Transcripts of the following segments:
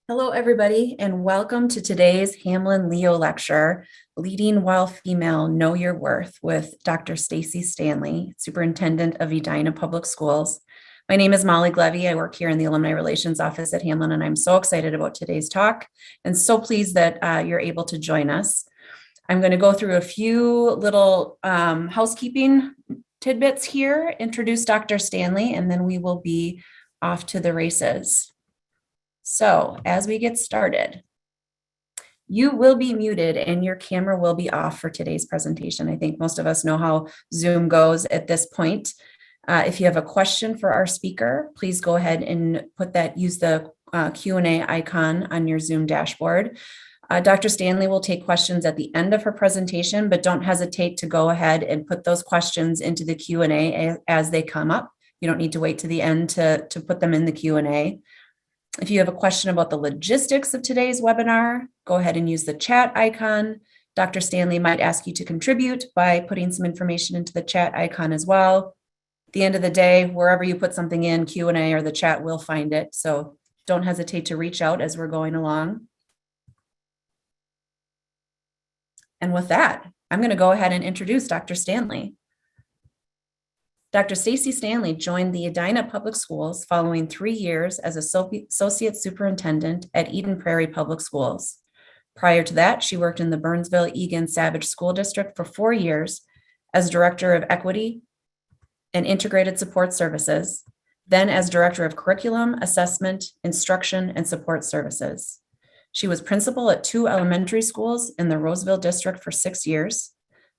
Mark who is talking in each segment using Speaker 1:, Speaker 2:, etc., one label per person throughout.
Speaker 1: Hello, everybody, and welcome to today's Hamlin Leo lecture, Leading While Female, Know Your Worth, with Dr. Stacie Stanley, Superintendent of Edina Public Schools. My name is Molly Glevy. I work here in the Alumni Relations Office at Hamlin, and I'm so excited about today's talk and so pleased that you're able to join us. I'm going to go through a few little housekeeping tidbits here, introduce Dr. Stanley, and then we will be off to the races. So as we get started, you will be muted and your camera will be off for today's presentation. I think most of us know how Zoom goes at this point. If you have a question for our speaker, please go ahead and use the Q&A icon on your Zoom dashboard. Dr. Stanley will take questions at the end of her presentation, but don't hesitate to go ahead and put those questions into the Q&A as they come up. You don't need to wait to the end to put them in the Q&A. If you have a question about the logistics of today's webinar, go ahead and use the chat icon. Dr. Stanley might ask you to contribute by putting some information into the chat icon as well. At the end of the day, wherever you put something in, Q&A or the chat will find it. So don't hesitate to reach out as we're going along. And with that, I'm going to go ahead and introduce Dr. Stanley. Dr. Stacie Stanley joined the Edina Public Schools following 3 years as Associate Superintendent at Eden Prairie Public Schools. Prior to that, she worked in the Burnsville-Egan Savage School District for 4 years as Director of Equity and Integrated Support Services, then as Director of Curriculum, Assessment, Instruction, and Support Services. She was principal at 2 elementary schools in the Roseville District for 6 years.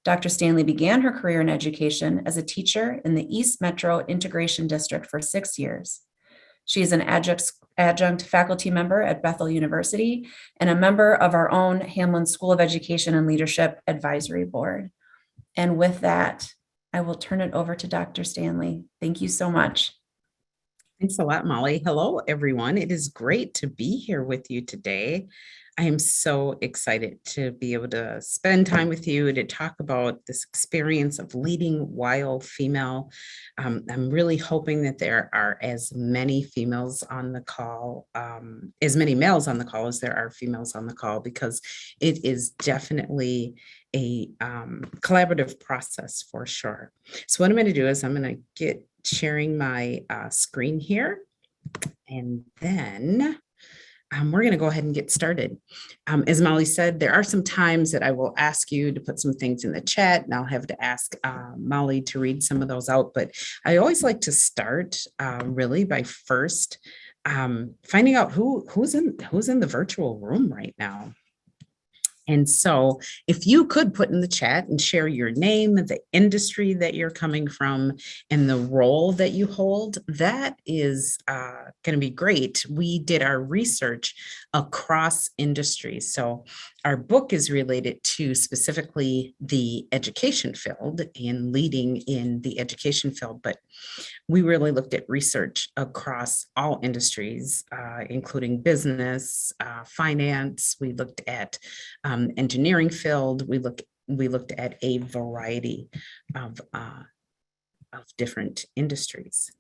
Speaker 1: Dr. Stanley began her career in education as a teacher in the East Metro Integration District for 6 years. She is an adjunct faculty member at Bethel University and a member of our own Hamlin School of Education and Leadership Advisory Board. And with that, I will turn it over to Dr. Stanley. Thank you so much.
Speaker 2: Thanks a lot, Molly. Hello, everyone. It is great to be here with you today. I am so excited to be able to spend time with you to talk about this experience of leading while female. I'm really hoping that there are as many females on the call, as many males on the call as there are females on the call, because it is definitely a collaborative process for sure. So what I'm going to do is I'm going to get sharing my screen here, and then we're going to go ahead and get started. As Molly said, there are some times that I will ask you to put some things in the chat, and I'll have to ask Molly to read some of those out. But I always like to start really by first finding out who's in the virtual room right now. And so if you could put in the chat and share your name, the industry that you're coming from, and the role that you hold, that is going to be great. We did our research across industries. So our book is related to specifically the education field and leading in the education field, but we really looked at research across all industries, including business, finance. We looked at engineering field. We looked at a variety of different industries.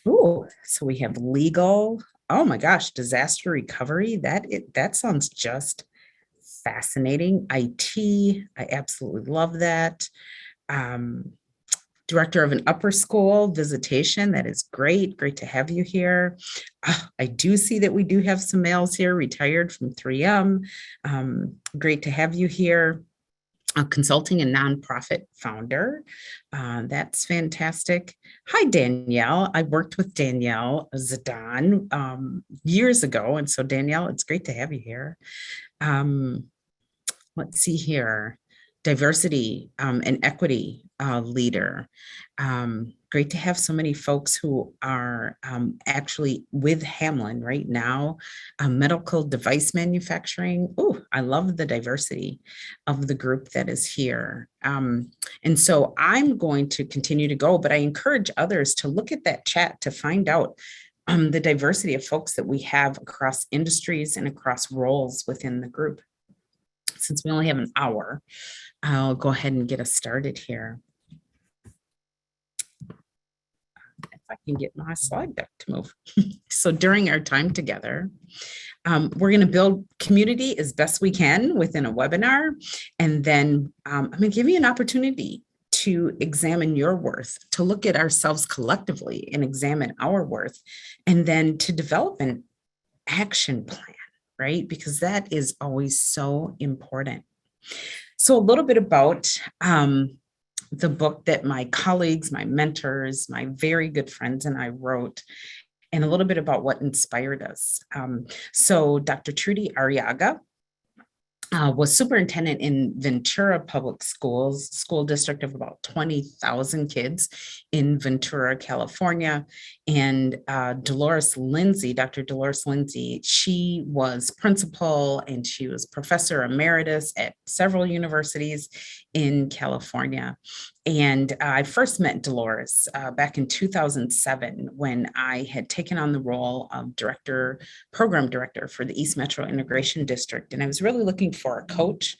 Speaker 2: Ooh, so we have legal. Oh my gosh, disaster recovery. That sounds just fascinating. IT, I absolutely love that. Director of an upper school visitation. That is great. Great to have you here. I do see that we do have some males here, retired from 3M. Great to have you here. A consulting and nonprofit founder. That's fantastic. Hi, Danielle. I worked with Danielle Zidane years ago. And so Danielle, it's great to have you here. Let's see here. Diversity and equity leader. Great to have so many folks who are actually with Hamlin right now. Medical device manufacturing. Oh, I love the diversity of the group that is here. And so I'm going to continue to go, but I encourage others to look at that chat to find out the diversity of folks that we have across industries and across roles within the group. Since we only have an hour, I'll go ahead and get us started here. I can get my slide deck to move. So during our time together, we're going to build community as best we can within a webinar. And then I'm going to give you an opportunity to examine your worth, to look at ourselves collectively and examine our worth, and then to develop an action plan, right? Because that is always so important. So a little bit about the book that my colleagues, my mentors, my very good friends and I wrote, and a little bit about what inspired us. So Dr. Trudy Arriaga was superintendent in Ventura Public Schools, school district of about 20,000 kids in Ventura, California. And Dolores Lindsay, Dr. Dolores Lindsay, she was principal and she was professor emeritus at several universities in California. And I first met Dolores back in 2007 when I had taken on the role of program director for the East Metro Integration District. And I was really looking for a coach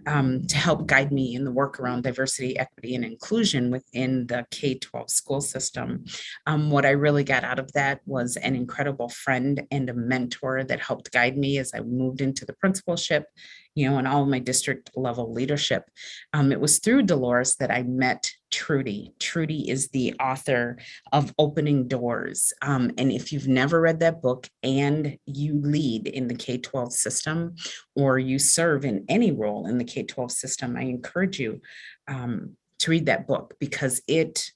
Speaker 2: to help guide me in the work around diversity, equity, and inclusion within the K-12 school system. What I really got out of that was an incredible friend and a mentor that helped guide me as I moved into the principalship, and all of my district level leadership. It was through Dolores that I met Trudy. Trudy is the author of Opening Doors. And if you've never read that book and you lead in the K-12 system or you serve in any role in the K-12 system, I encourage you to read that book because it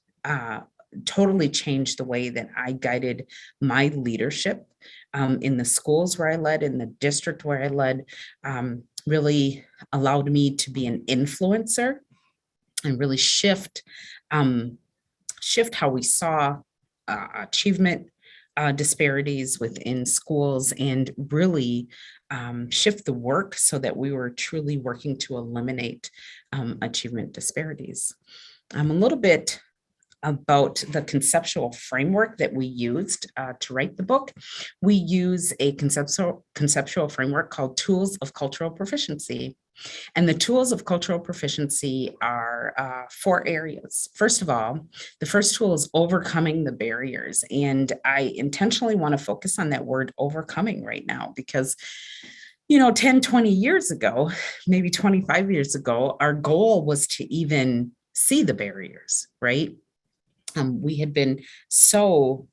Speaker 2: totally changed the way that I guided my leadership in the schools where I led, in the district where I led, really allowed me to be an influencer and really shift how we saw achievement disparities within schools and really shift the work so that we were truly working to eliminate achievement disparities. A little bit about the conceptual framework that we used to write the book. We use a conceptual framework called Tools of Cultural Proficiency. And the tools of cultural proficiency are 4 areas. First of all, the first tool is overcoming the barriers. And I intentionally want to focus on that word overcoming right now because 10, 20 years ago, maybe 25 years ago, our goal was to even see the barriers, right? We had been so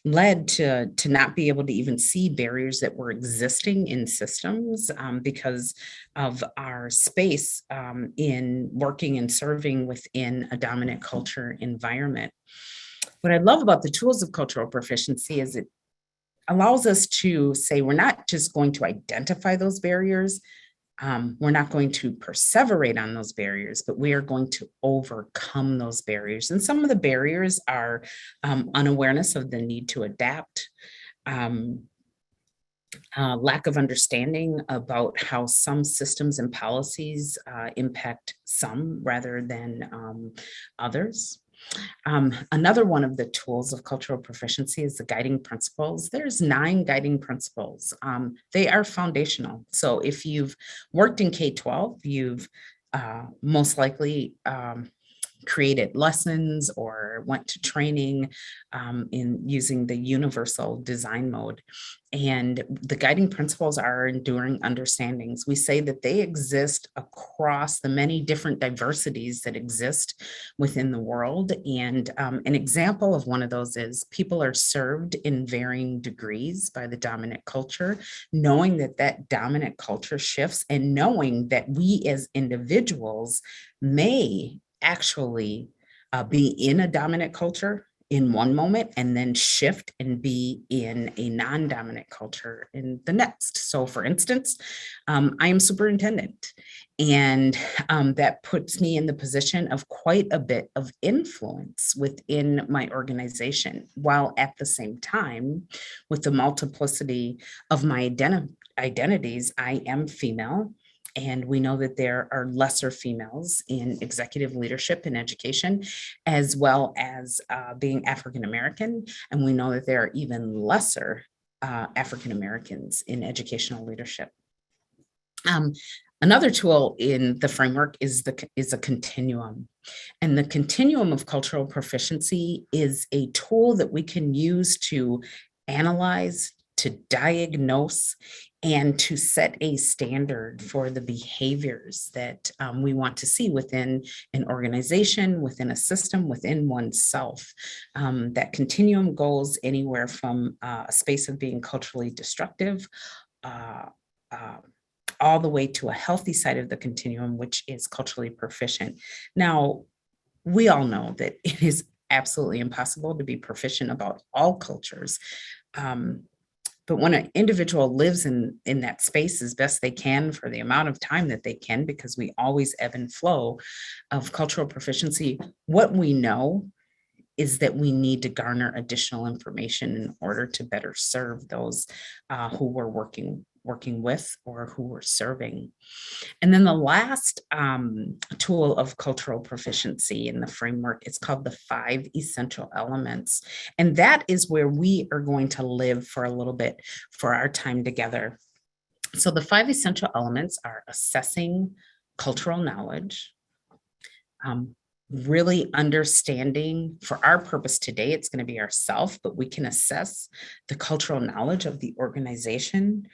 Speaker 2: led to not be able to even see barriers that were existing in systems because of our space in working and serving within a dominant culture environment. What I love about the tools of cultural proficiency is it allows us to say we're not just going to identify those barriers, we're not going to perseverate on those barriers, but we are going to overcome those barriers. And some of the barriers are unawareness of the need to adapt, lack of understanding about how some systems and policies impact some rather than others. Another one of the tools of cultural proficiency is the guiding principles. There's 9 guiding principles. They are foundational. So if you've worked in K-12, you've most likely created lessons or went to training in using the universal design mode. And the guiding principles are enduring understandings. We say that they exist across the many different diversities that exist within the world. And an example of one of those is people are served in varying degrees by the dominant culture, knowing that that dominant culture shifts and knowing that we as individuals may actually be in a dominant culture in one moment and then shift and be in a non-dominant culture in the next. So for instance, I am superintendent, and that puts me in the position of quite a bit of influence within my organization, while at the same time, with the multiplicity of my identities, I am female. And we know that there are lesser females in executive leadership in education, as well as being African-American. And we know that there are even lesser African-Americans in educational leadership. Another tool in the framework is a continuum. And the continuum of cultural proficiency is a tool that we can use to analyze, to diagnose, and to set a standard for the behaviors that we want to see within an organization, within a system, within oneself. That continuum goes anywhere from a space of being culturally destructive, uh, uh, all the way to a healthy side of the continuum, which is culturally proficient. Now, we all know that it is absolutely impossible to be proficient about all cultures. But when an individual lives in that space as best they can for the amount of time that they can, because we always ebb and flow of cultural proficiency, what we know is that we need to garner additional information in order to better serve those who we're working with or who we're serving. And then the last tool of cultural proficiency in the framework is called the 5 essential elements. And that is where we are going to live for a little bit for our time together. So the 5 essential elements are assessing cultural knowledge, really understanding, for our purpose today, it's going to be ourself, but we can assess the cultural knowledge of the organization.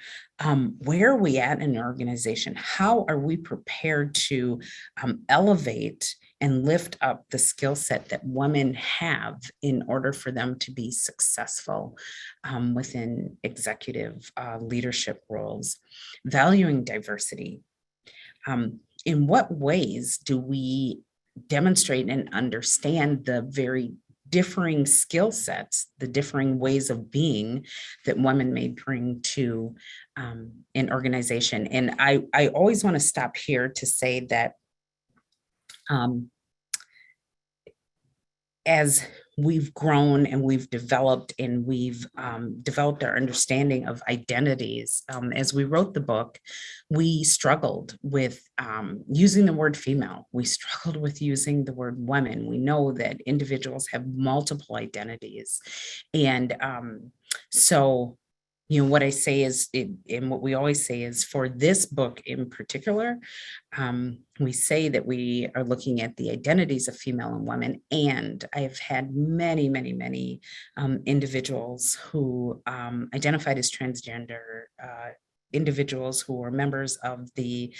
Speaker 2: Where are we at in an organization? How are we prepared to elevate and lift up the skill set that women have in order for them to be successful within executive leadership roles? Valuing diversity. In what ways do we demonstrate and understand the very differing skill sets, the differing ways of being that women may bring to an organization? And I always want to stop here to say that as we've grown and we've developed and we've developed our understanding of identities. As we wrote the book, we struggled with using the word female. We struggled with using the word women. We know that individuals have multiple identities. And so, you know, what I say is, and what we always say is, for this book in particular, we say that we are looking at the identities of female and women. And I've had many, many, many individuals who identified as transgender, individuals who were members of the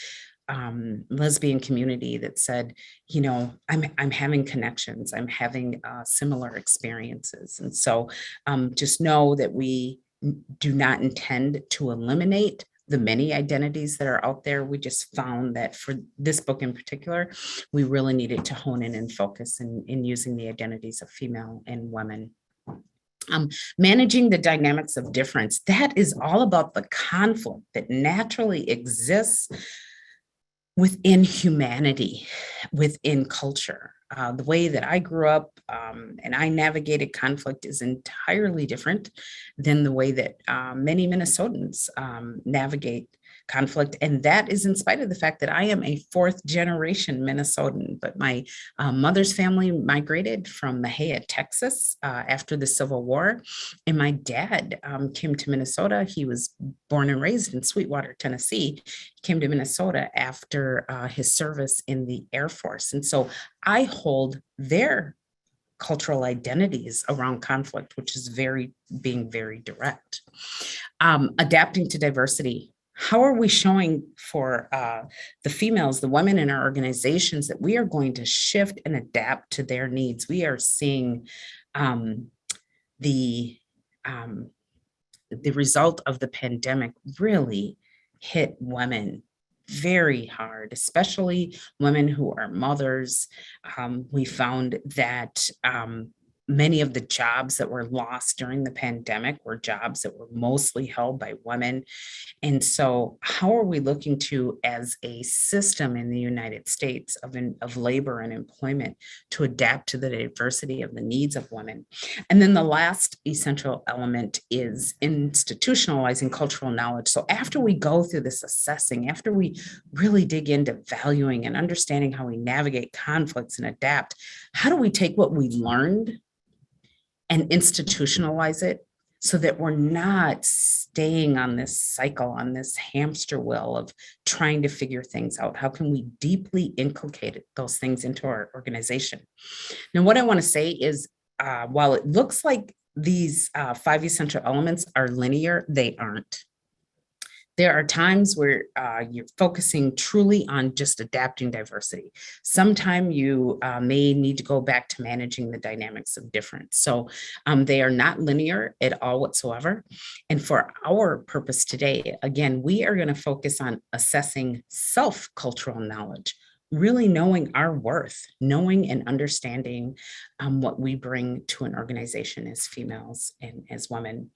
Speaker 2: lesbian community that said, you know, I'm having connections, I'm having similar experiences. And so just know that we do not intend to eliminate the many identities that are out there. We just found that for this book in particular, we really needed to hone in and focus in using the identities of female and women. Managing the dynamics of difference. That is all about the conflict that naturally exists within humanity, within culture. The way that I grew up and I navigated conflict is entirely different than the way that many Minnesotans navigate conflict. And that is in spite of the fact that I am a 4th generation Minnesotan, but my mother's family migrated from Mahia, Texas after the Civil War. And my dad came to Minnesota. He was born and raised in Sweetwater, Tennessee. He came to Minnesota after his service in the Air Force. And so I hold their cultural identities around conflict, which is being very direct. Adapting to diversity. How are we showing for the females, the women in our organizations, that we are going to shift and adapt to their needs? We are seeing the result of the pandemic really hit women very hard, especially women who are mothers. We found that many of the jobs that were lost during the pandemic were jobs that were mostly held by women. And so how are we looking to, as a system in the United States of labor and employment, to adapt to the diversity of the needs of women? And then the last essential element is institutionalizing cultural knowledge. So after we go through this assessing, after we really dig into valuing and understanding how we navigate conflicts and adapt, how do we take what we learned and institutionalize it so that we're not staying on this cycle, on this hamster wheel of trying to figure things out. How can we deeply inculcate those things into our organization? Now, what I want to say is, while it looks like these 5 essential elements are linear, they aren't. There are times where you're focusing truly on just adapting diversity. Sometime you may need to go back to managing the dynamics of difference. So they are not linear at all whatsoever. And for our purpose today, again, we are going to focus on assessing self-cultural knowledge, really knowing our worth, knowing and understanding what we bring to an organization as females and as women.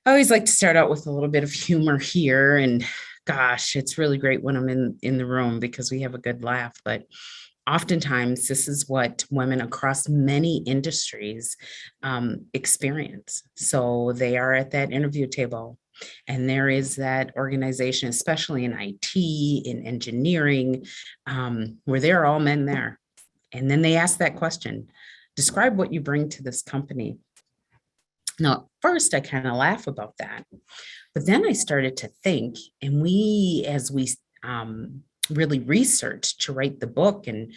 Speaker 2: I always like to start out with a little bit of humor here, and gosh, it's really great when I'm in the room because we have a good laugh, but oftentimes this is what women across many industries experience. So they are at that interview table, and there is that organization, especially in IT, in engineering, where there are all men there. And then they ask that question, describe what you bring to this company. Now, at first, I kind of laugh about that, but then I started to think, and as we really researched to write the book, and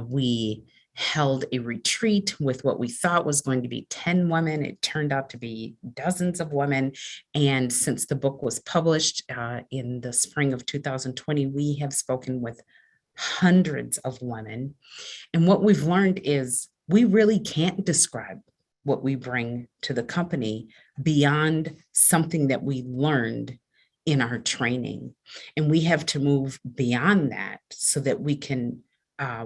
Speaker 2: we held a retreat with what we thought was going to be 10 women. It turned out to be dozens of women. And since the book was published in the spring of 2020, we have spoken with hundreds of women. And what we've learned is we really can't describe what we bring to the company beyond something that we learned in our training. And we have to move beyond that so that we can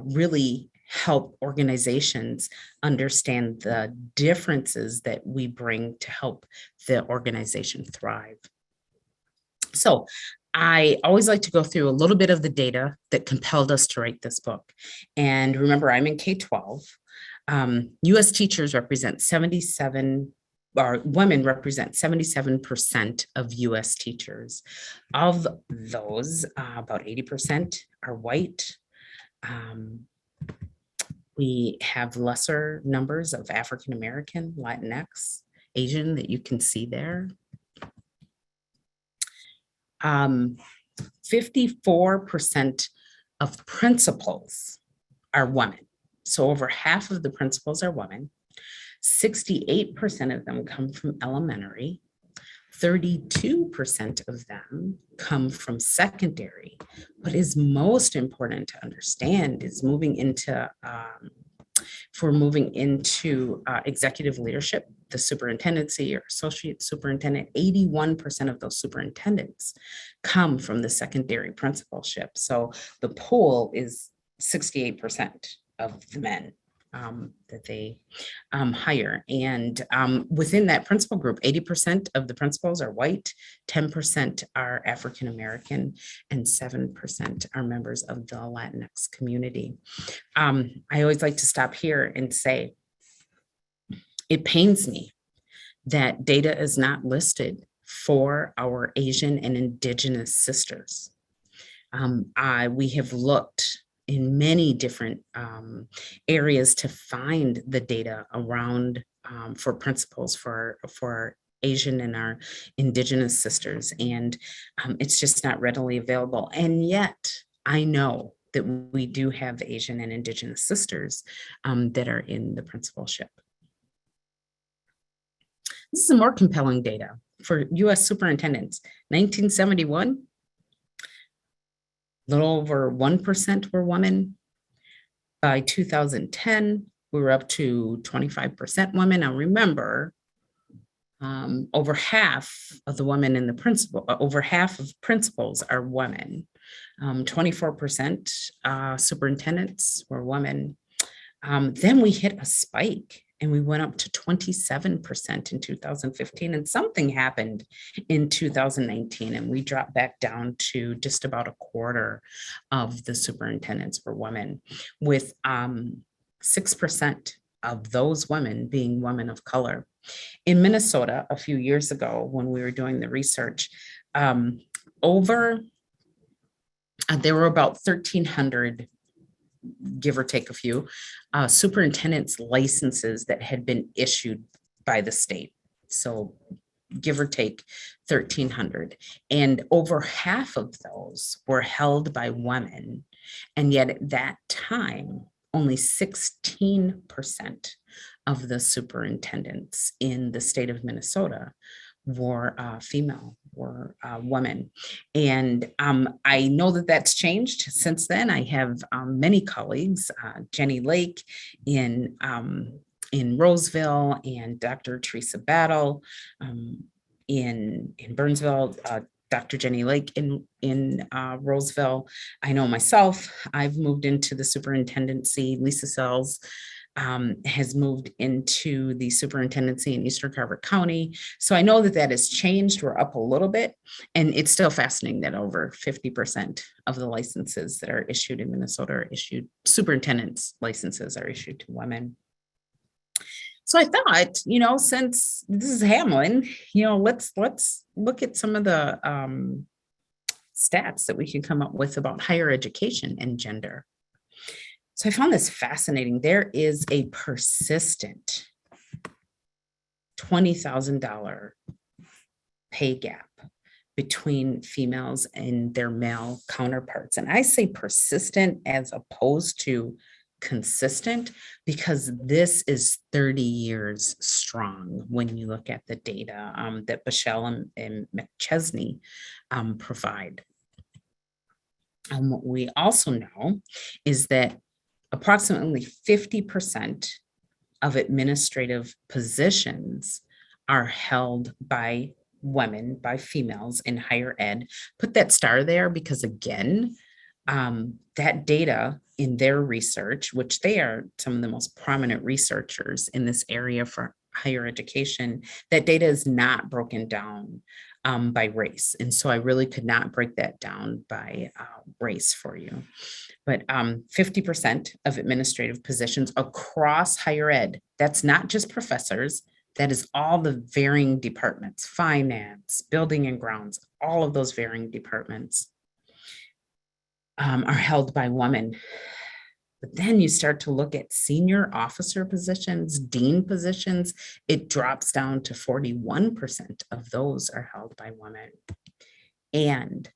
Speaker 2: really help organizations understand the differences that we bring to help the organization thrive. So I always like to go through a little bit of the data that compelled us to write this book. And remember, I'm in K-12. US teachers represent 77, or women represent 77% of US teachers. Of those, about 80% are white. We have lesser numbers of African American, Latinx, Asian that you can see there. 54% of principals are women. So over half of the principals are women. 68% of them come from elementary. 32% of them come from secondary. What is most important to understand is if we're moving into executive leadership, the superintendency or associate superintendent, 81% of those superintendents come from the secondary principalship. So the pool is 68% of the men that they hire. And within that principal group, 80% of the principals are white, 10% are African American, and 7% are members of the Latinx community. I always like to stop here and say, it pains me that data is not listed for our Asian and Indigenous sisters. We have looked in many different areas to find the data around for principals for our Asian and our Indigenous sisters, and it's just not readily available. And yet I know that we do have Asian and Indigenous sisters that are in the principalship. This is some more compelling data for US superintendents. 1971, a little over 1% were women. By 2010, we were up to 25% women. Now remember, over half of the women in the over half of principals are women. 24% superintendents were women. Then we hit a spike and we went up to 27% in 2015, and something happened in 2019, and we dropped back down to just about a quarter of the superintendents were women, with 6% of those women being women of color. In Minnesota, a few years ago, when we were doing the research, there were about 1,300, give or take a few, superintendents licenses that had been issued by the state. So give or take 1,300. And over half of those were held by women. And yet at that time, only 16% of the superintendents in the state of Minnesota were female, were women. And I know that that's changed since then. I have many colleagues, Jenny Lake in Roseville, and Dr. Teresa Battle in Burnsville, Dr. Jenny Lake in Roseville. I know myself, I've moved into the superintendency. Lisa Sells has moved into the superintendency in Eastern Carver County. So I know that that has changed. We're up a little bit, and it's still fascinating that over 50% of the licenses that are issued in Minnesota are issued, superintendents licenses are issued to women. So I thought, since this is Hamlin, let's look at some of the stats that we can come up with about higher education and gender. So I found this fascinating. There is a persistent $20,000 pay gap between females and their male counterparts. And I say persistent as opposed to consistent, because this is 30 years strong when you look at the data that Bichelle and McChesney provide. What we also know is that approximately 50% of administrative positions are held by women, by females in higher ed. Put that star there because, again, that data in their research, which they are some of the most prominent researchers in this area for higher education, that data is not broken down by race. And so I really could not break that down by race for you. But 50% of administrative positions across higher ed, that's not just professors, that is all the varying departments, finance, building and grounds, all of those varying departments are held by women. But then you start to look at senior officer positions, dean positions, it drops down to 41% of those are held by women. And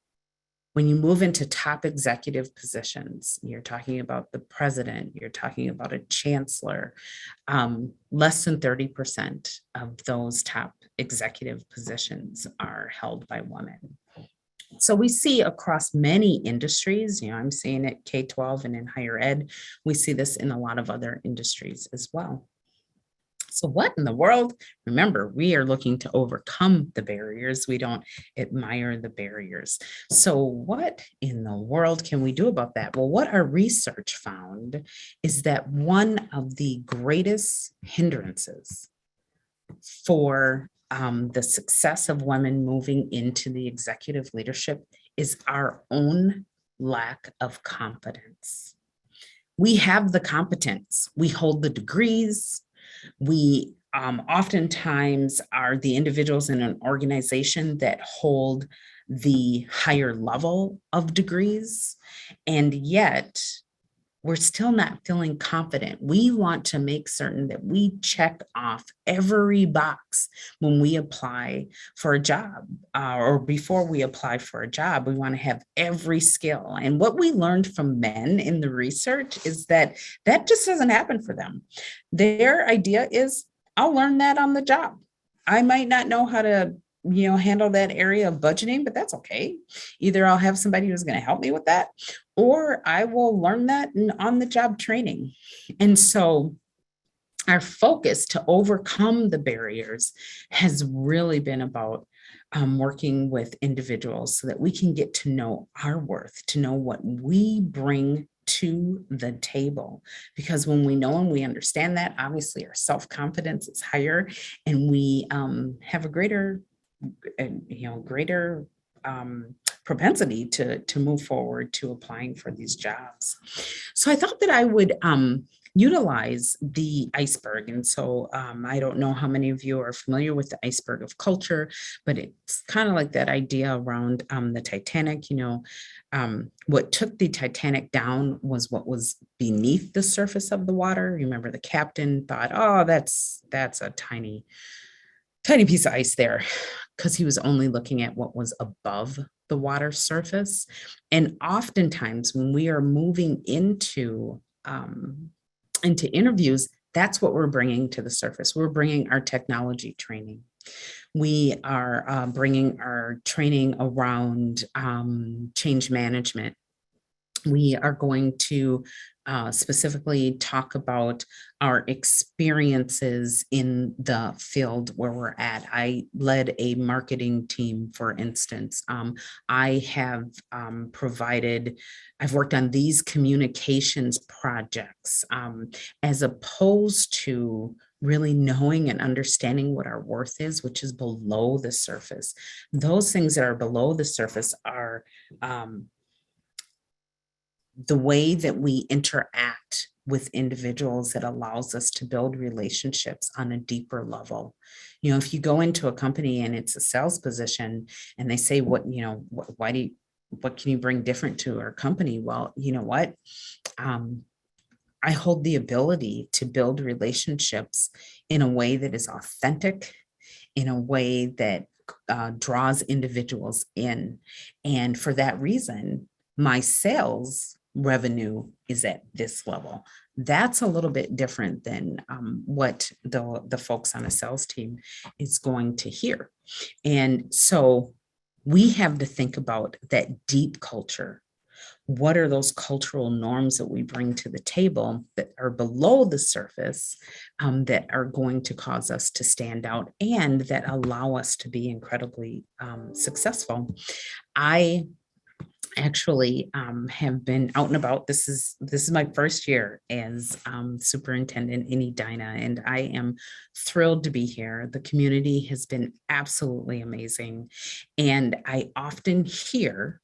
Speaker 2: when you move into top executive positions, you're talking about the president, you're talking about a chancellor, less than 30% of those top executive positions are held by women. So we see across many industries, I'm seeing it K-12 and in higher ed, we see this in a lot of other industries as well. So what in the world? Remember, we are looking to overcome the barriers. We don't admire the barriers. So what in the world can we do about that? Well, what our research found is that one of the greatest hindrances for the success of women moving into the executive leadership is our own lack of confidence. We have the competence, we hold the degrees, we oftentimes are the individuals in an organization that hold the higher level of degrees, and yet we're still not feeling confident. We want to make certain that we check off every box when we apply for a job, or before we apply for a job. We want to have every skill. And what we learned from men in the research is that that just doesn't happen for them. Their idea is, I'll learn that on the job. I might not know how to handle that area of budgeting, but that's okay. Either I'll have somebody who's going to help me with that, or I will learn that in on-the-job training. And so our focus to overcome the barriers has really been about working with individuals so that we can get to know our worth, to know what we bring to the table. Because when we know and we understand that, obviously our self-confidence is higher, and we have a greater propensity to move forward to applying for these jobs. So I thought that I would utilize the iceberg. And so I don't know how many of you are familiar with the iceberg of culture, but it's kind of like that idea around the Titanic. What took the Titanic down was what was beneath the surface of the water. Remember, the captain thought, oh, that's a tiny tiny piece of ice there because he was only looking at what was above the water surface. And oftentimes when we are moving into interviews, that's what we're bringing to the surface. We're bringing our technology training. We are bringing our training around change management. We are going to specifically talk about our experiences in the field where we're at. I led a marketing team, for instance. I have I've worked on these communications projects as opposed to really knowing and understanding what our worth is, which is below the surface. Those things that are below the surface are the way that we interact with individuals that allows us to build relationships on a deeper level. You know, if you go into a company and it's a sales position and they say, what can you bring different to our company? Well, you know what? I hold the ability to build relationships in a way that is authentic, in a way that draws individuals in. And for that reason, my sales revenue is at this level. That's a little bit different than what the folks on a sales team is going to hear. And so we have to think about that deep culture. What are those cultural norms that we bring to the table that are below the surface that are going to cause us to stand out and that allow us to be incredibly successful? I actually have been out and about. This is my first year as superintendent in Edina, and I am thrilled to be here. The community has been absolutely amazing, and I often hear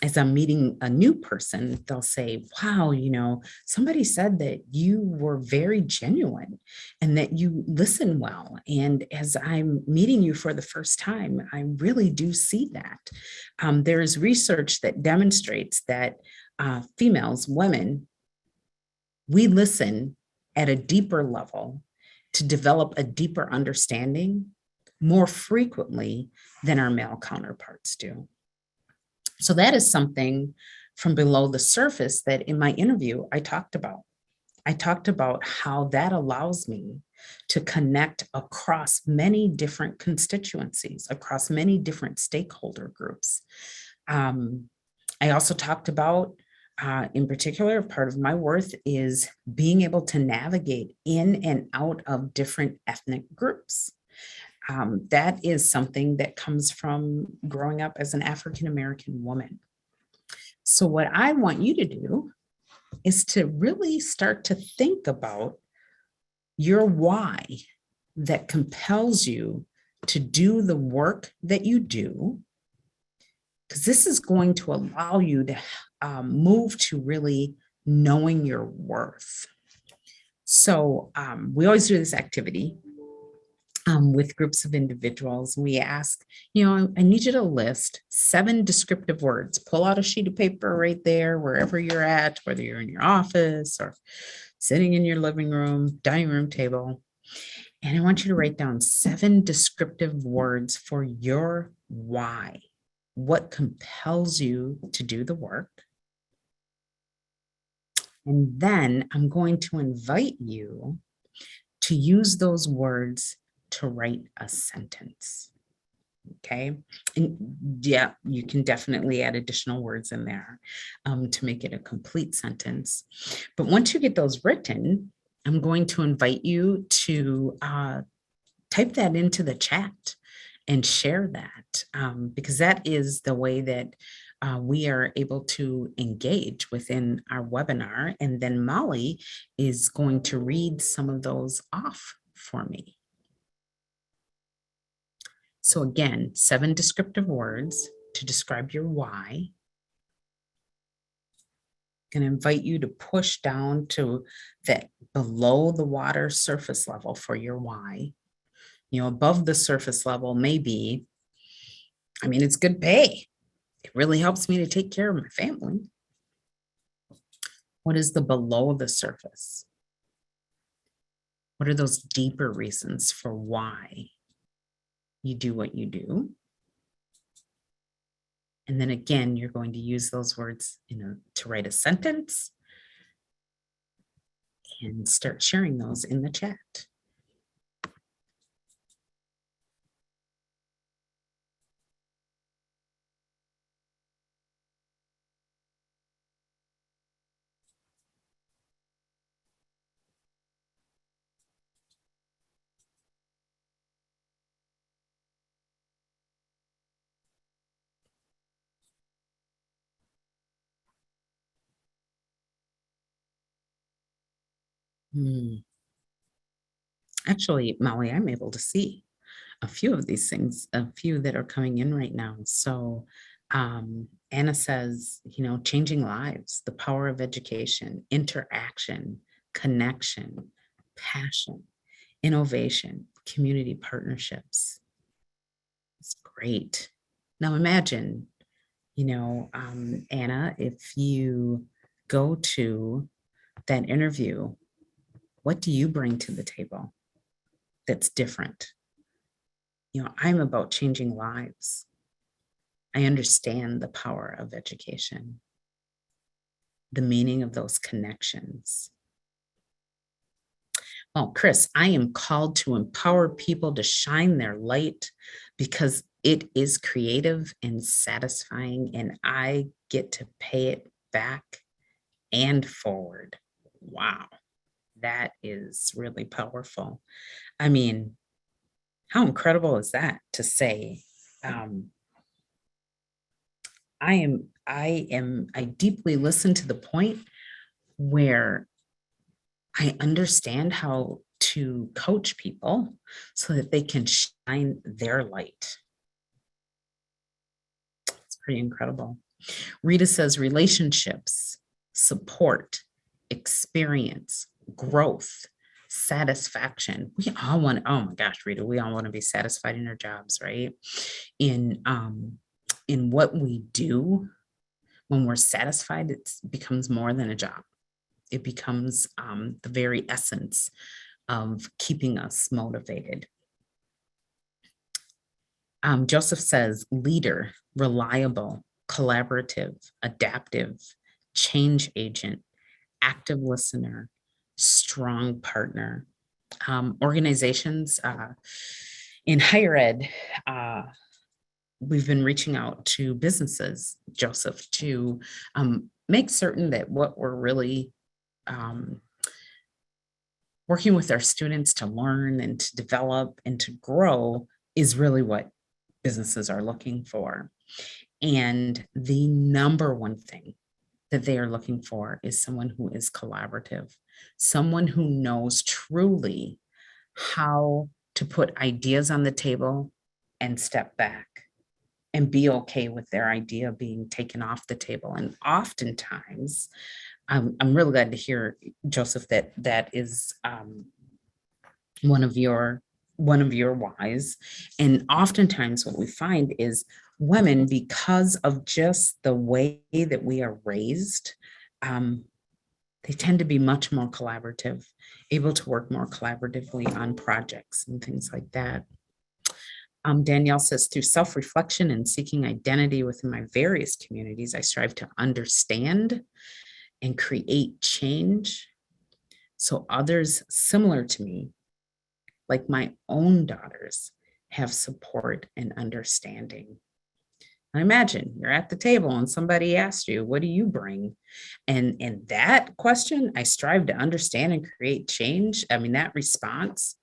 Speaker 2: as I'm meeting a new person, they'll say, wow, you know, somebody said that you were very genuine and that you listen well. And as I'm meeting you for the first time, I really do see that. There is research that demonstrates that females, women, we listen at a deeper level to develop a deeper understanding more frequently than our male counterparts do. So that is something from below the surface that in my interview I talked about. I talked about how that allows me to connect across many different constituencies, across many different stakeholder groups. I also talked about, in particular, part of my worth is being able to navigate in and out of different ethnic groups. That is something that comes from growing up as an African-American woman. So what I want you to do is to really start to think about your why that compels you to do the work that you do, because this is going to allow you to move to really knowing your worth. So we always do this activity with groups of individuals. We ask, you know, I need you to list 7 descriptive words. Pull out a sheet of paper right there, wherever you're at, whether you're in your office or sitting in your living room, dining room table. And I want you to write down 7 descriptive words for your why. What compels you to do the work? And then I'm going to invite you to use those words to write a sentence. Okay. And yeah, you can definitely add additional words in there to make it a complete sentence. But once you get those written, I'm going to invite you to type that into the chat and share that because that is the way that we are able to engage within our webinar. And then Molly is going to read some of those off for me. So again, 7 descriptive words to describe your why. I'm going to invite you to push down to that below the water surface level for your why. You know, above the surface level may be, I mean, it's good pay. It really helps me to take care of my family. What is the below the surface? What are those deeper reasons for why you do what you do? And then again, you're going to use those words, to write a sentence and start sharing those in the chat. Actually, Molly, I'm able to see a few of these things, a few that are coming in right now. So Anna says, changing lives, the power of education, interaction, connection, passion, innovation, community partnerships. It's great. Now imagine, Anna, if you go to that interview, what do you bring to the table that's different? I'm about changing lives. I understand the power of education, the meaning of those connections. Oh, Chris, I am called to empower people to shine their light because it is creative and satisfying, and I get to pay it back and forward. Wow, that is really powerful. I mean, how incredible is that to say, I deeply listen to the point where I understand how to coach people so that they can shine their light. It's pretty incredible. Rita says relationships, support, experience, growth, satisfaction. We all want, oh my gosh, Rita, we all want to be satisfied in our jobs, right? In what we do, when we're satisfied, it becomes more than a job. It becomes the very essence of keeping us motivated. Joseph says, leader, reliable, collaborative, adaptive, change agent, active listener, strong partner. Organizations in higher ed, we've been reaching out to businesses, Joseph, to make certain that what we're really working with our students to learn and to develop and to grow is really what businesses are looking for. And the number one thing that they are looking for is someone who is collaborative, someone who knows truly how to put ideas on the table and step back and be okay with their idea being taken off the table. And oftentimes, I'm really glad to hear, Joseph, that is one of your whys. And oftentimes what we find is women, because of just the way that we are raised, they tend to be much more collaborative, able to work more collaboratively on projects and things like that. Danielle says, through self-reflection and seeking identity within my various communities, I strive to understand and create change so others similar to me, like my own daughters, have support and understanding. I imagine you're at the table and somebody asked you, what do you bring? And that question, I strive to understand and create change. I mean, that response,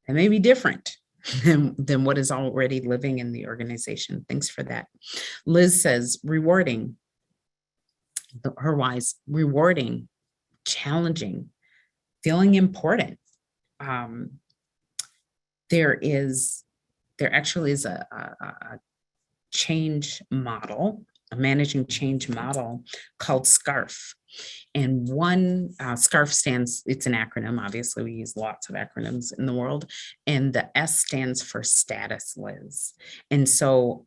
Speaker 2: it may be different than what is already living in the organization. Thanks for that. Liz says, rewarding, her whys, rewarding, challenging, feeling important. There actually is a change model, a managing change model called SCARF. And one SCARF stands, it's an acronym, obviously we use lots of acronyms in the world, and the S stands for status, Liz. And so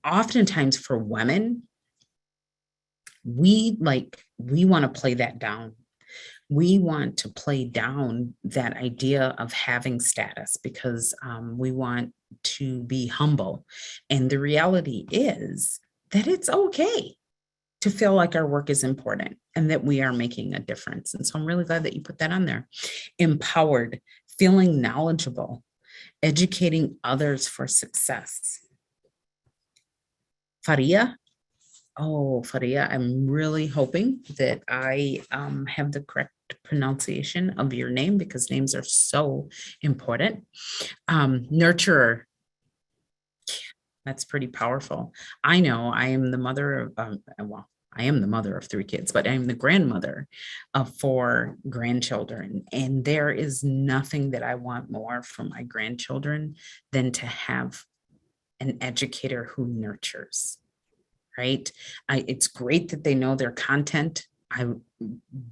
Speaker 2: oftentimes for women, we want to play that down. We want to play down that idea of having status because we want to be humble. And the reality is that it's okay to feel like our work is important and that we are making a difference. And so I'm really glad that you put that on there. Empowered, feeling knowledgeable, educating others for success. Faria. Oh, Faria, I'm really hoping that I have the correct pronunciation of your name because names are so important. Nurturer. That's pretty powerful. I know I am the mother of, well, I am the mother of 3 kids, but I'm the grandmother of 4 grandchildren. And there is nothing that I want more from my grandchildren than to have an educator who nurtures, right? It's great that they know their content. I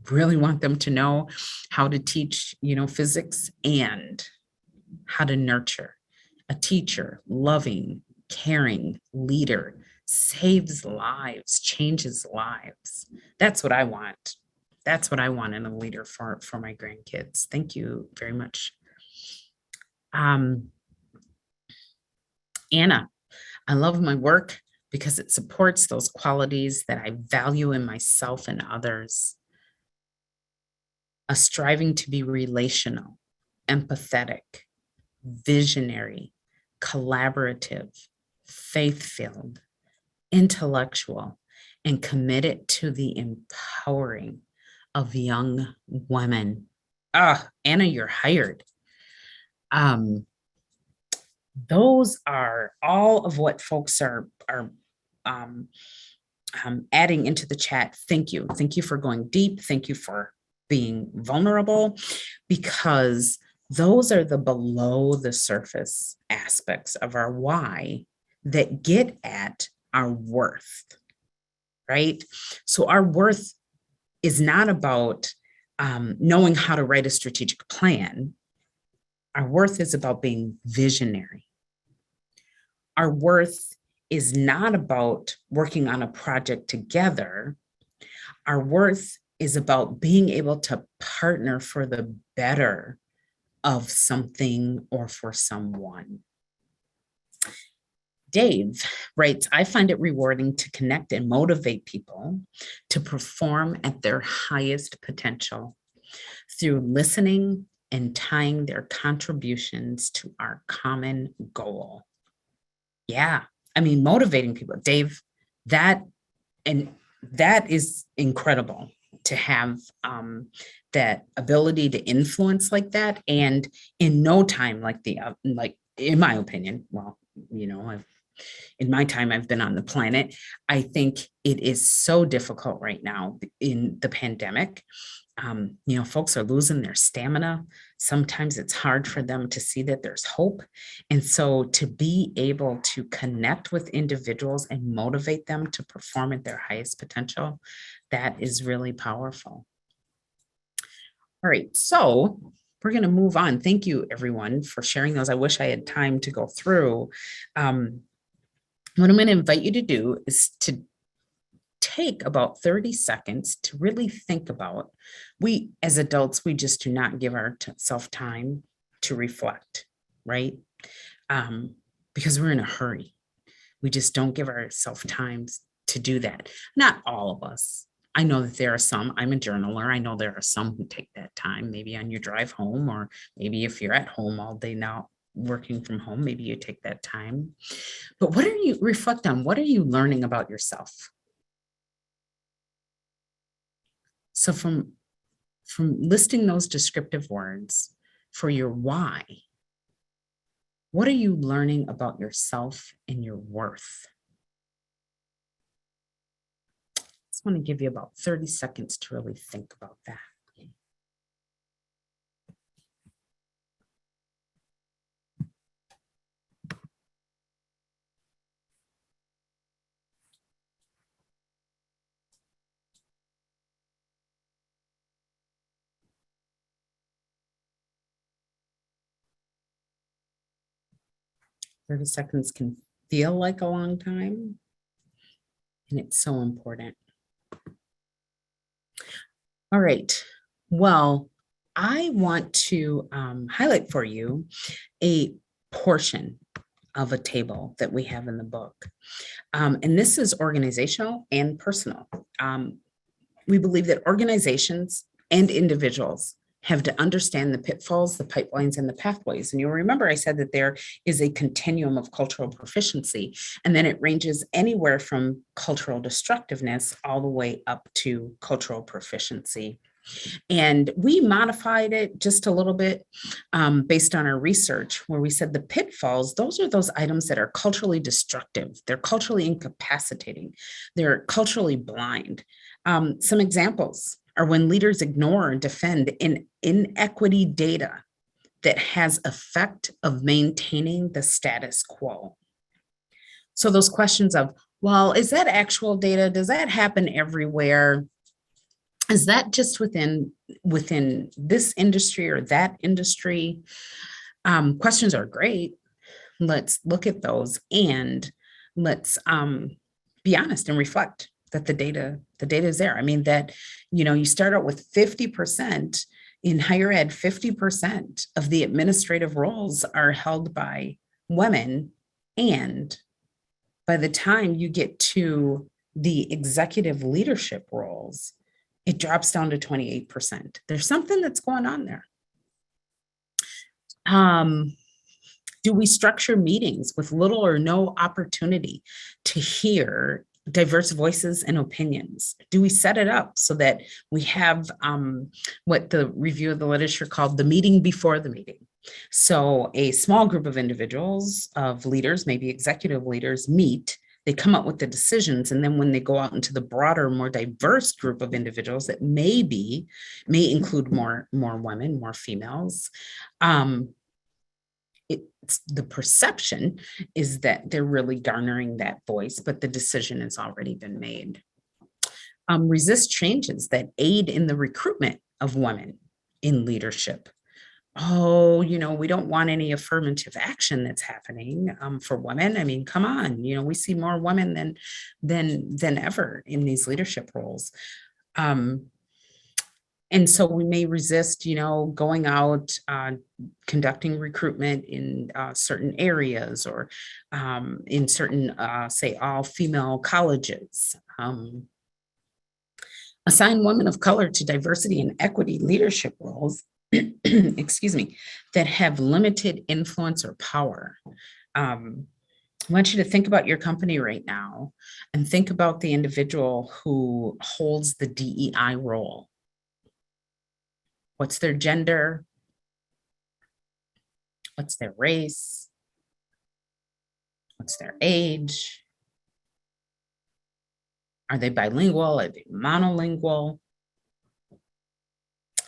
Speaker 2: really want them to know how to teach, physics and how to nurture. A teacher, loving, caring leader, saves lives, changes lives. That's what I want. That's what I want in a leader for my grandkids. Thank you very much. Anna, I love my work because it supports those qualities that I value in myself and others. A striving to be relational, empathetic, visionary, collaborative, faith-filled, intellectual, and committed to the empowering of young women. Anna, you're hired. Those are all of what folks are adding into the chat. Thank you. Thank you for going deep. Thank you for being vulnerable, because those are the below the surface aspects of our why that get at our worth, right? So our worth is not about knowing how to write a strategic plan. Our worth is about being visionary. Our worth is not about working on a project together. Our worth is about being able to partner for the better of something or for someone. Dave writes, I find it rewarding to connect and motivate people to perform at their highest potential through listening and tying their contributions to our common goal. Yeah, I mean, motivating people, Dave, that is incredible to have that ability to influence like that. And in no time, like in my opinion, well, in my time I've been on the planet, I think it is so difficult right now in the pandemic. Folks are losing their stamina. Sometimes it's hard for them to see that there's hope. And so to be able to connect with individuals and motivate them to perform at their highest potential, that is really powerful. All right, so we're going to move on. Thank you, everyone, for sharing those. I wish I had time to go through. What I'm going to invite you to do is to take about 30 seconds to really think about, we as adults, we just do not give ourselves time to reflect, right? Because we're in a hurry. We just don't give ourselves time to do that. Not all of us. I know that there are some, I'm a journaler. I know there are some who take that time, maybe on your drive home, or maybe if you're at home all day now, working from home, maybe you take that time. But what are you reflect on? What are you learning about yourself? So from listing those descriptive words for your why, what are you learning about yourself and your worth? I just want to give you about 30 seconds to really think about that. 30 seconds can feel like a long time, and it's so important. All right, Well, I want to highlight for you a portion of a table that we have in the book. And this is organizational and personal. We believe that organizations and individuals have to understand the pitfalls, the pipelines, and the pathways. And you'll remember I said that there is a continuum of cultural proficiency, and then it ranges anywhere from cultural destructiveness all the way up to cultural proficiency. And we modified it just a little bit based on our research, where we said the pitfalls, those are those items that are culturally destructive, they're culturally incapacitating, they're culturally blind. Some examples are when leaders ignore and defend inequity data that has effect of maintaining the status quo. So those questions of, well, is that actual data? Does that happen everywhere? Is that just within this industry or that industry? Questions are great. Let's look at those and let's be honest and reflect that the data is there. I mean, that, you start out with 50% in higher ed, 50% of the administrative roles are held by women. And by the time you get to the executive leadership roles, it drops down to 28%. There's something that's going on there. Do we structure meetings with little or no opportunity to hear diverse voices and opinions? Do we set it up so that we have what the review of the literature called the meeting before the meeting? So a small group of individuals, of leaders, maybe executive leaders, meet. They come up with the decisions, and then when they go out into the broader, more diverse group of individuals that may include more women, more females, the perception is that they're really garnering that voice, but the decision has already been made. Resist changes that aid in the recruitment of women in leadership. Oh, we don't want any affirmative action that's happening for women. I mean, come on, we see more women than ever in these leadership roles. And so we may resist, going out, conducting recruitment in certain areas or in certain, say, all-female colleges. Assign women of color to diversity and equity leadership roles, excuse me, that have limited influence or power. I want you to think about your company right now and think about the individual who holds the DEI role. What's their gender? What's their race? What's their age? Are they bilingual? Are they monolingual?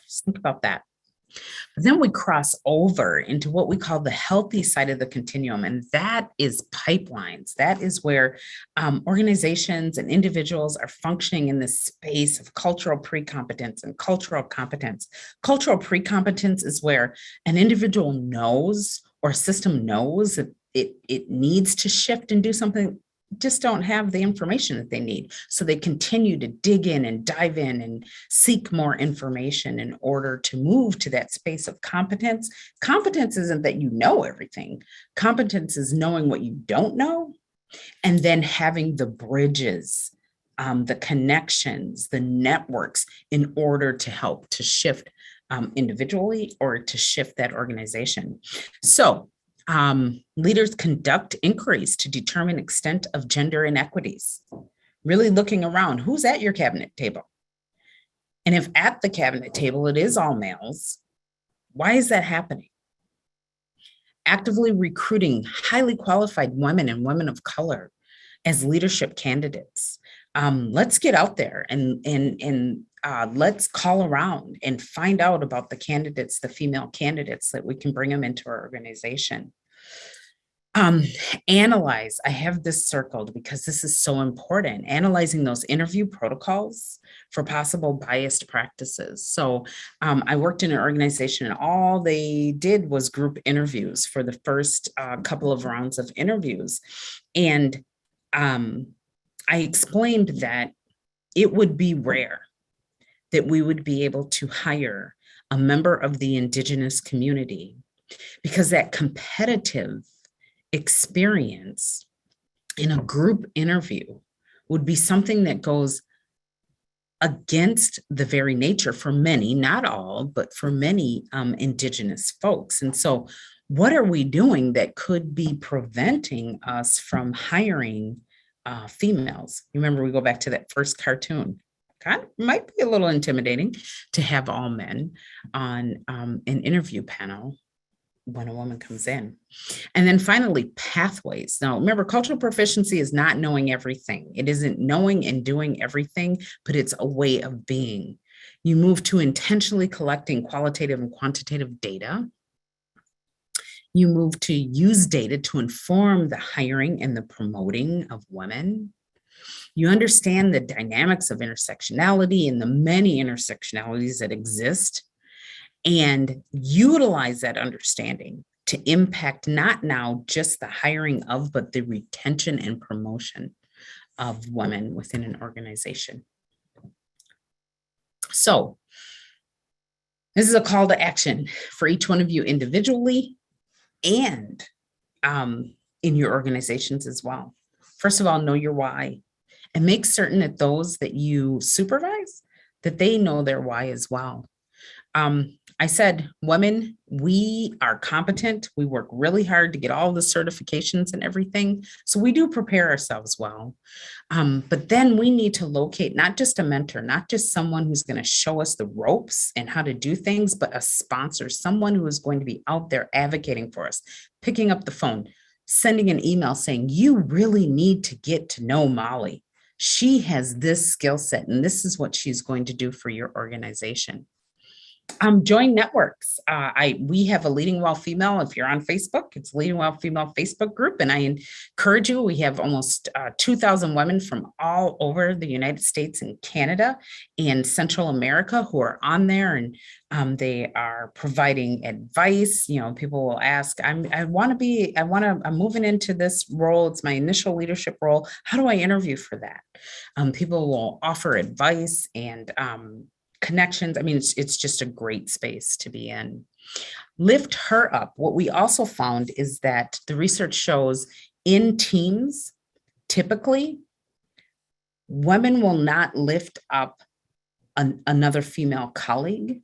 Speaker 2: Just think about that. But then we cross over into what we call the healthy side of the continuum, and that is pipelines. That is where organizations and individuals are functioning in this space of cultural pre-competence and cultural competence. Cultural pre-competence is where an individual knows or a system knows that it needs to shift and do something, just don't have the information that they need. So they continue to dig in and dive in and seek more information in order to move to that space of competence. Competence isn't that you know everything. Competence is knowing what you don't know and then having the bridges, the connections, the networks in order to help to shift individually or to shift that organization. So leaders conduct inquiries to determine extent of gender inequities, really looking around, who's at your cabinet table? And if at the cabinet table it is all males, why is that happening? Actively recruiting highly qualified women and women of color as leadership candidates. Let's get out there and let's call around and find out about the candidates, the female candidates, that we can bring them into our organization. Analyze. I have this circled because this is so important. Analyzing those interview protocols for possible biased practices. So I worked in an organization and all they did was group interviews for the first couple of rounds of interviews. And I explained that it would be rare that we would be able to hire a member of the Indigenous community, because that competitive experience in a group interview would be something that goes against the very nature for many, not all, but for many Indigenous folks. And so what are we doing that could be preventing us from hiring females? Remember, we go back to that first cartoon. Kind of might be a little intimidating to have all men on an interview panel when a woman comes in. And then finally, pathways. Now, remember, cultural proficiency is not knowing everything. It isn't knowing and doing everything, but it's a way of being. You move to intentionally collecting qualitative and quantitative data. You move to use data to inform the hiring and the promoting of women. You understand the dynamics of intersectionality and the many intersectionalities that exist, and utilize that understanding to impact not now just the hiring of, but the retention and promotion of women within an organization. So this is a call to action for each one of you individually and in your organizations as well. First of all, know your why, and make certain that those that you supervise, that they know their why as well. I said, women, we are competent. We work really hard to get all the certifications and everything. So we do prepare ourselves well. But then we need to locate not just a mentor, not just someone who's going to show us the ropes and how to do things, but a sponsor, someone who is going to be out there advocating for us, picking up the phone, sending an email saying, you really need to get to know Molly. She has this skill set, and this is what she's going to do for your organization. Join networks. We have a Leading Well Female. If you're on Facebook, it's Leading Well Female Facebook group. And I encourage you, we have almost 2,000 women from all over the United States and Canada and Central America who are on there, and they are providing advice. You know, people will ask, I'm moving into this role. It's my initial leadership role. How do I interview for that? People will offer advice and connections. I mean, it's just a great space to be in. Lift her up. What we also found is that the research shows in teams, typically, women will not lift up another female colleague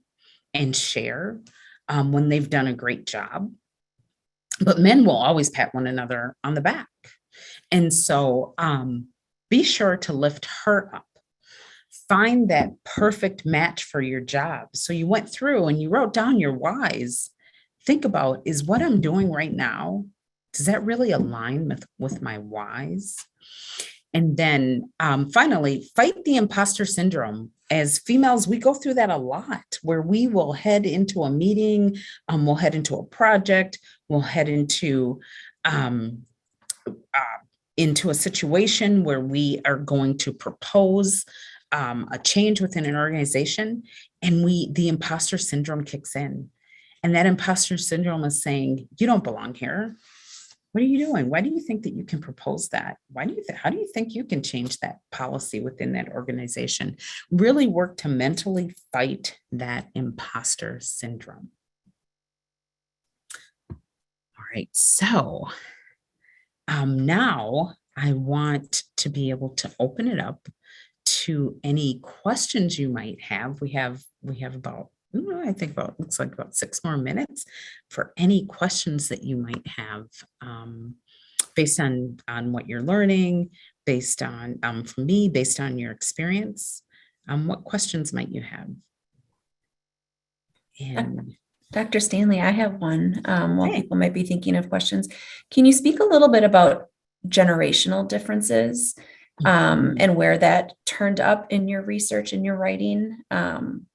Speaker 2: and share when they've done a great job. But men will always pat one another on the back. And so be sure to lift her up. Find that perfect match for your job. So you went through and you wrote down your whys. Think about, is what I'm doing right now, does that really align with my whys? And then finally, fight the imposter syndrome. As females, we go through that a lot, where we will head into a meeting, we'll head into a project, we'll head into a situation where we are going to propose a change within an organization, and the imposter syndrome kicks in. And that imposter syndrome is saying, you don't belong here. What are you doing? Why do you think that you can propose that? How do you think you can change that policy within that organization? Really work to mentally fight that imposter syndrome. All right, so now I want to be able to open it up to any questions you might have. We have about, looks like about 6 more minutes for any questions that you might have based on what you're learning, based on, from me, based on your experience. What questions might you have? And
Speaker 1: Dr. Stanley, I have one. While people might be thinking of questions, can you speak a little bit about generational differences and where that turned up in your research and your writing? I'm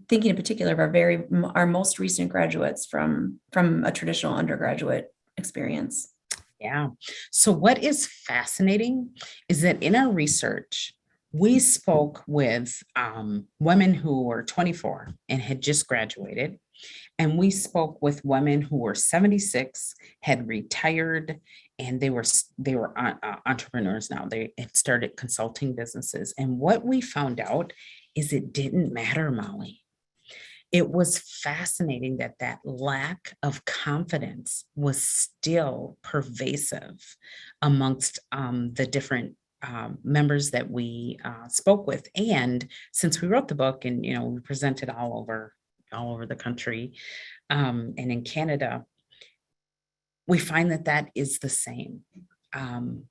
Speaker 1: thinking in particular of our most recent graduates from a traditional undergraduate experience.
Speaker 2: Yeah. So what is fascinating is that in our research, we spoke with women who were 24 and had just graduated. And we spoke with women who were 76, had retired, and they were entrepreneurs now. They had started consulting businesses. And what we found out is it didn't matter, Molly. It was fascinating that that lack of confidence was still pervasive amongst the different members that we spoke with. And since we wrote the book, and we presented all over the country, and in Canada, we find that that is the same.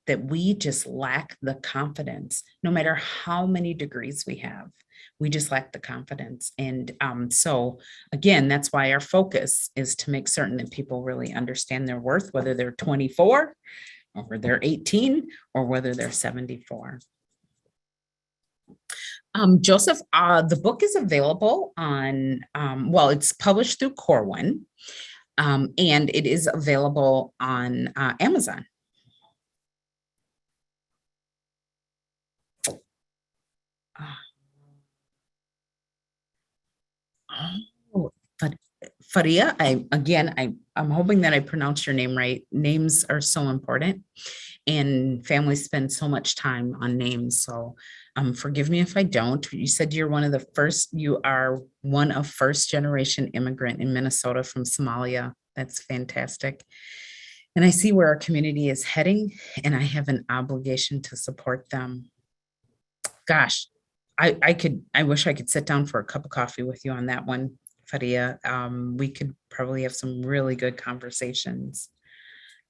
Speaker 2: That we just lack the confidence, no matter how many degrees we have. We just lack the confidence. And so again, that's why our focus is to make certain that people really understand their worth, whether they're 24 or they're 18 or whether they're 74. Joseph, the book is available on, well, it's published through Corwin, and it is available on Amazon. Oh, but Faria, I'm hoping that I pronounced your name right. Names are so important, and families spend so much time on names. So forgive me if I don't. You said you are one of first generation immigrant in Minnesota from Somalia. That's fantastic. And I see where our community is heading, and I have an obligation to support them. Gosh, I wish I could sit down for a cup of coffee with you on that one, Faria. We could probably have some really good conversations.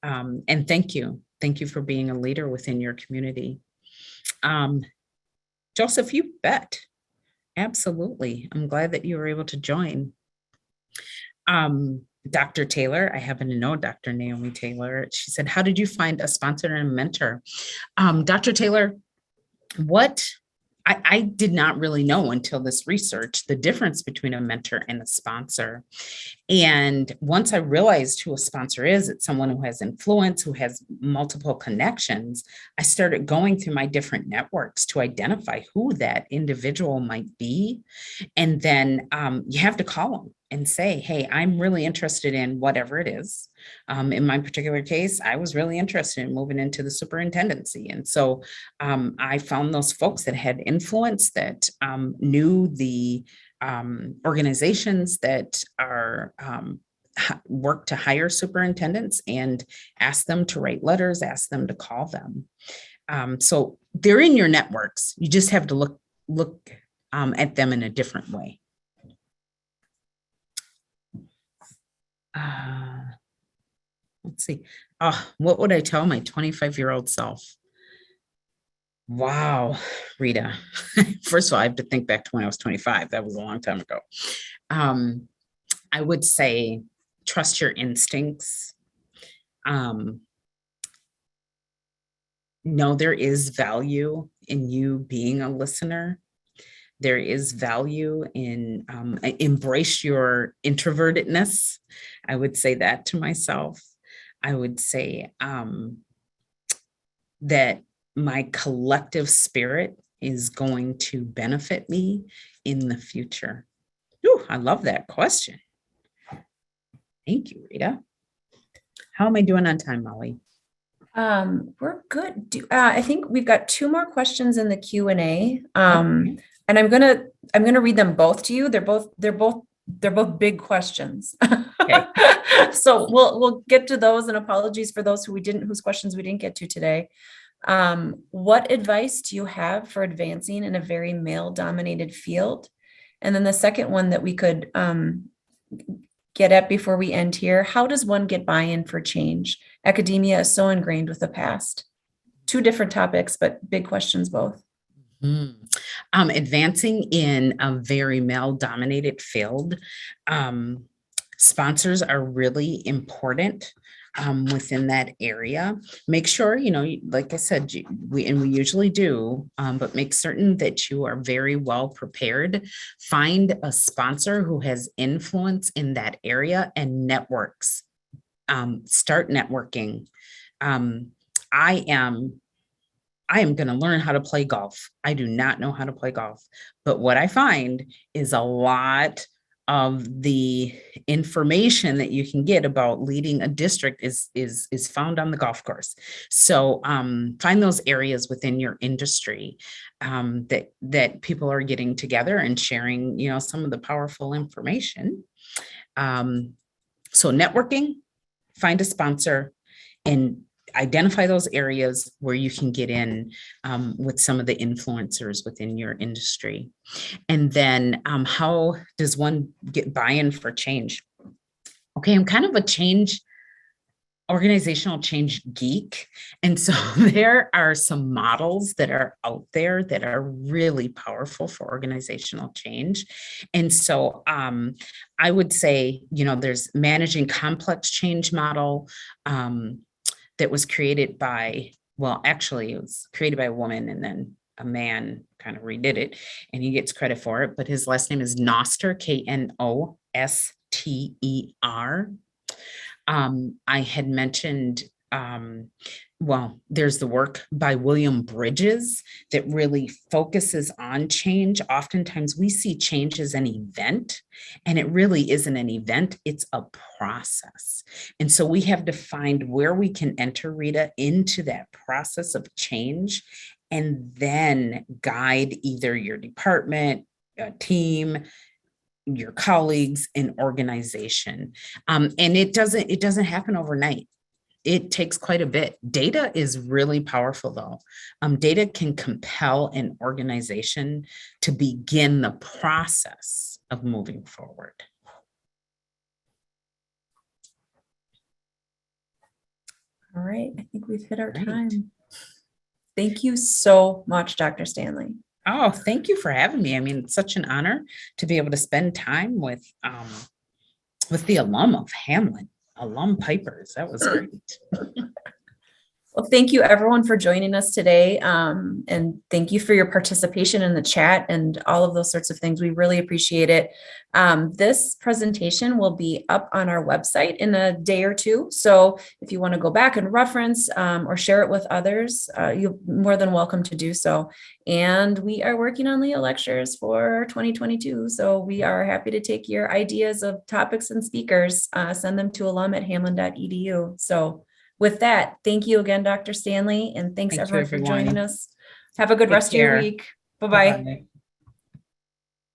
Speaker 2: And thank you. Thank you for being a leader within your community. Joseph, you bet. Absolutely. I'm glad that you were able to join. Dr. Taylor, I happen to know Dr. Naomi Taylor. She said, how did you find a sponsor and a mentor? Dr. Taylor, what I did not really know until this research, the difference between a mentor and a sponsor. And once I realized who a sponsor is, it's someone who has influence, who has multiple connections. I started going through my different networks to identify who that individual might be. And then you have to call them and say, hey, I'm really interested in whatever it is. In my particular case, I was really interested in moving into the superintendency. And so I found those folks that had influence, that knew the organizations that are work to hire superintendents, and ask them to write letters, ask them to call them. So they're in your networks. You just have to look at them in a different way. Let's see. What would I tell my 25-year-old self? Wow, Rita. First of all, I have to think back to when I was 25. That was a long time ago. I would say, trust your instincts. Know there is value in you being a listener. There is value in embrace your introvertedness. I would say that to myself. I would say that my collective spirit is going to benefit me in the future. Ooh, I love that question. Thank you, Rita. How am I doing on time, Molly?
Speaker 1: We're good. I think we've got 2 more questions in the Q&A.
Speaker 2: Okay.
Speaker 1: And I'm gonna read them both to you. They're both big questions.
Speaker 2: Okay.
Speaker 1: So we'll get to those, and apologies for those whose questions we didn't get to today. What advice do you have for advancing in a very male-dominated field? And then the second one that we could get at before we end here: how does one get buy-in for change? Academia is so ingrained with the past. 2 different topics, but big questions both.
Speaker 2: Advancing in a very male-dominated field, sponsors are really important within that area. Make sure, like I said, we usually do, but make certain that you are very well prepared. Find a sponsor who has influence in that area and networks. Start networking. I am going to learn how to play golf. I do not know how to play golf, but what I find is a lot of the information that you can get about leading a district is found on the golf course. So find those areas within your industry that people are getting together and sharing, some of the powerful information. So networking, find a sponsor, and identify those areas where you can get in with some of the influencers within your industry. And then how does one get buy-in for change? Okay, I'm kind of a organizational change geek. And so there are some models that are out there that are really powerful for organizational change. And so I would say, there's managing complex change model that was created by, actually it was created by a woman, and then a man kind of redid it, and he gets credit for it, but his last name is Noster, Knoster. I had mentioned, there's the work by William Bridges that really focuses on change. Oftentimes we see change as an event, and it really isn't an event, it's a process. And so we have to find where we can enter, Rita, into that process of change, and then guide either your department, a team, your colleagues, and organization. And it doesn't happen overnight. It takes quite a bit. Data is really powerful, though. Data can compel an organization to begin the process of moving forward.
Speaker 1: All right, I think we've hit our time. Thank you so much, Dr. Stanley.
Speaker 2: Oh, thank you for having me. I mean, it's such an honor to be able to spend time with the alum of Hamlin, alum pipers. That was great.
Speaker 1: Well, thank you everyone for joining us today. And thank you for your participation in the chat and all of those sorts of things. We really appreciate it. This presentation will be up on our website in a day or two. So if you want to go back and reference or share it with others, you're more than welcome to do so. And we are working on Leo lectures for 2022. So we are happy to take your ideas of topics and speakers, send them to alum@hamlin.edu. So with that, thank you again, Dr. Stanley, and thanks everyone for joining us. Have a good rest of your week. Bye-bye.